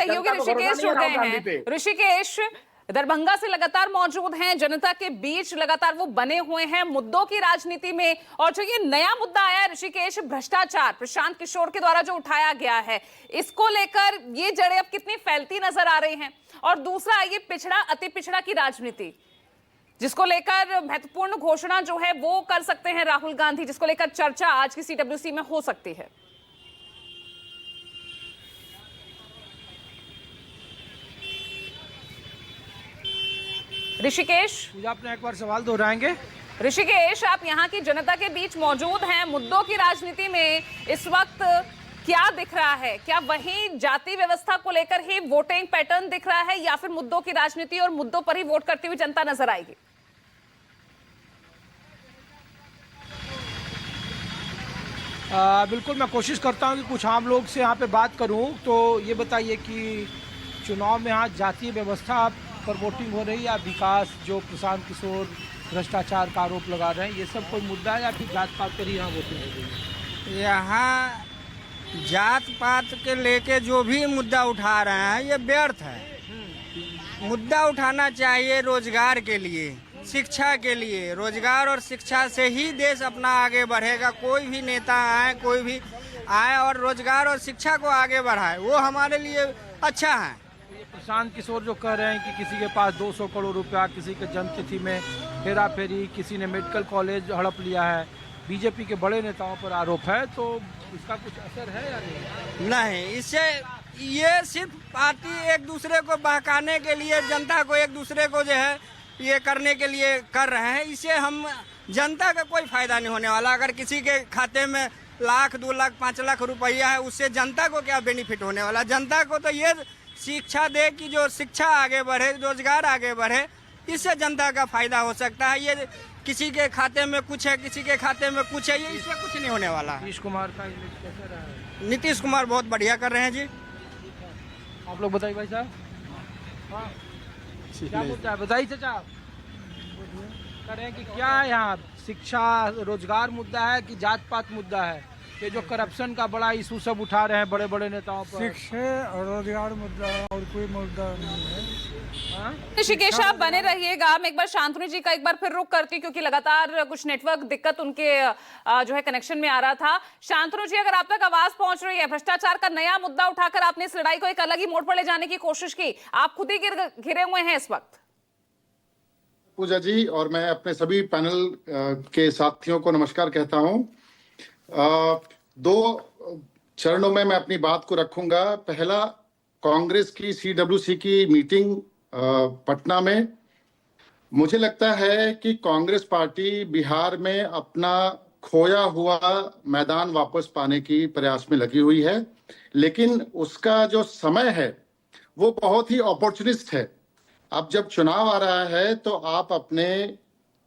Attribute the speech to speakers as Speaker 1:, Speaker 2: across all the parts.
Speaker 1: सहयोगी ऋषिकेश जुड़ गए हैं। ऋषिकेश दरभंगा से लगातार मौजूद हैं, जनता के बीच लगातार वो बने हुए हैं मुद्दों की राजनीति में। और जो ये नया मुद्दा आया है ऋषिकेश, भ्रष्टाचार प्रशांत किशोर के द्वारा जो उठाया गया है, इसको लेकर ये जड़ें अब कितनी फैलती नजर आ रही हैं। और दूसरा ये पिछड़ा अति पिछड़ा की राजनीति, जिसको लेकर महत्वपूर्ण घोषणा जो है वो कर सकते हैं राहुल गांधी, जिसको लेकर चर्चा आज की सीडब्ल्यूसी में हो सकती है। ऋषिकेश,
Speaker 2: मुझे आपने एक बार सवाल दोहराएंगे?
Speaker 1: ऋषिकेश, आप यहाँ की जनता के बीच मौजूद हैं, मुद्दों की राजनीति में इस वक्त क्या दिख रहा है? क्या वही जाति व्यवस्था को लेकर ही वोटिंग पैटर्न दिख रहा है, या फिर मुद्दों की राजनीति और मुद्दों पर ही वोट करती हुई जनता नजर आएगी?
Speaker 2: बिल्कुल, मैं कोशिश करता हूं कि कुछ आम लोग से यहाँ पे बात करूं। तो ये बताइए कि चुनाव में यहाँ जातीय व्यवस्था पर वोटिंग हो रही है या विकास, जो प्रशांत किशोर भ्रष्टाचार का आरोप लगा रहे हैं, ये सब कोई मुद्दा है या फिर जात पात पर ही यहाँ वोटिंग हो रही है?
Speaker 3: यहाँ जात पात के लेके जो भी मुद्दा उठा रहे हैं ये व्यर्थ है। मुद्दा उठाना चाहिए रोजगार के लिए, शिक्षा के लिए। रोजगार और शिक्षा से ही देश अपना आगे बढ़ेगा। कोई भी नेता आए, कोई भी आए और रोजगार और शिक्षा को आगे बढ़ाए, वो हमारे लिए अच्छा है।
Speaker 2: प्रशांत किशोर जो कह रहे हैं कि किसी के पास 200 करोड़ रुपया, किसी के जन्मतिथि में हेरा फेरी, किसी ने मेडिकल कॉलेज हड़प लिया है, बीजेपी के बड़े नेताओं पर आरोप है, तो इसका कुछ असर है या नहीं?
Speaker 3: नहीं, इससे ये सिर्फ पार्टी एक दूसरे को बहकाने के लिए, जनता को एक दूसरे को जो है ये करने के लिए कर रहे हैं। इससे हम जनता का कोई फायदा नहीं होने वाला। अगर किसी के खाते में लाख, 2 लाख, 5 लाख रुपया है, उससे जनता को क्या बेनिफिट होने वाला? जनता को तो ये शिक्षा दे कि जो शिक्षा आगे बढ़े, रोजगार आगे बढ़े, इससे जनता का फायदा हो सकता है। ये किसी के खाते में कुछ है, किसी के खाते में कुछ है, ये इससे कुछ नहीं होने वाला।
Speaker 2: नीतीश कुमार का इमेज कैसा रहा है?
Speaker 3: नीतीश कुमार बहुत बढ़िया कर रहे हैं जी।
Speaker 2: आप लोग बताइए भाई साहब। हाँ, क्या मुद्दा है बताइए चाचा। कह रहे हैं कि क्या है यहाँ, शिक्षा रोजगार मुद्दा है कि जात पात मुद्दा है? ये जो करप्शन का बड़ा इशू सब उठा रहे हैं बड़े बड़े नेताओं पर।
Speaker 4: शिक्षा और रोजगार मुद्दा और कोई मुद्दा नहीं है।
Speaker 1: ऋषिकेश, आप बने रहिएगा। मैं एक बार शांतनु जी का एक बार फिर रुक करती, क्योंकि लगातार कुछ नेटवर्क दिक्कत उनके जो है कनेक्शन में आ रहा था। शांतनु जी, अगर आप तक आवाज पहुंच रही है, भ्रष्टाचार का नया मुद्दा उठाकर आपने इस लड़ाई को एक अलग ही मोड़ पर ले जाने की कोशिश की, आप खुद ही घिरे हुए हैं इस वक्त।
Speaker 5: पूजा जी, और मैं अपने सभी पैनल के साथियों को नमस्कार कहता हूं। 2 चरणों में मैं अपनी बात को रखूंगा। पहला, कांग्रेस की सीडब्ल्यूसी की मीटिंग पटना में। मुझे लगता है कि कांग्रेस पार्टी बिहार में अपना खोया हुआ मैदान वापस पाने की प्रयास में लगी हुई है, लेकिन उसका जो समय है वो बहुत ही अपॉर्चुनिस्ट है। अब जब चुनाव आ रहा है तो आप अपने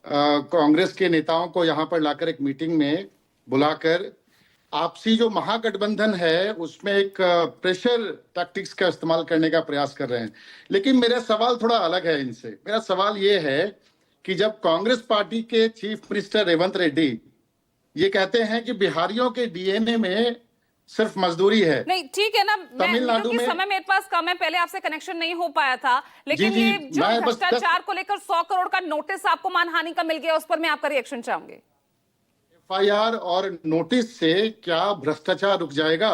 Speaker 5: कांग्रेस के नेताओं को यहाँ पर लाकर एक मीटिंग में बुलाकर आपसी जो महागठबंधन है उसमें एक प्रेशर टैक्टिक्स का इस्तेमाल करने का प्रयास कर रहे हैं। लेकिन मेरा सवाल थोड़ा अलग है इनसे। मेरा सवाल ये है कि जब कांग्रेस पार्टी के चीफ मिनिस्टर रेवंत रेड्डी ये कहते हैं कि बिहारियों के डीएनए में सिर्फ मजदूरी है।
Speaker 1: नहीं, ठीक है ना, तमिलनाडु में समय मेरे पास कम है, पहले आपसे कनेक्शन नहीं हो पाया था, लेकिन
Speaker 5: जी,
Speaker 1: ये जो भ्रष्टाचार को लेकर 100 करोड़ का नोटिस आपको मानहानि का मिल गया, उस पर मैं आपका रिएक्शन चाहूंगी।
Speaker 5: एफआईआर और नोटिस से क्या भ्रष्टाचार रुक जाएगा?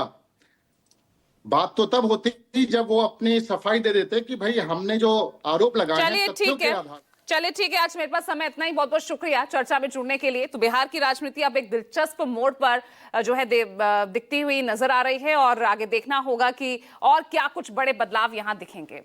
Speaker 5: बात तो तब होती जब वो अपनी सफाई दे देते कि भाई हमने जो आरोप लगाए हैं तथ्यों के आधार।
Speaker 1: चलिए ठीक है, आज मेरे पास समय इतना ही। बहुत बहुत शुक्रिया चर्चा में जुड़ने के लिए। तो बिहार की राजनीति अब एक दिलचस्प मोड़ पर जो है दिखती हुई नजर आ रही है, और आगे देखना होगा कि और क्या कुछ बड़े बदलाव यहां दिखेंगे।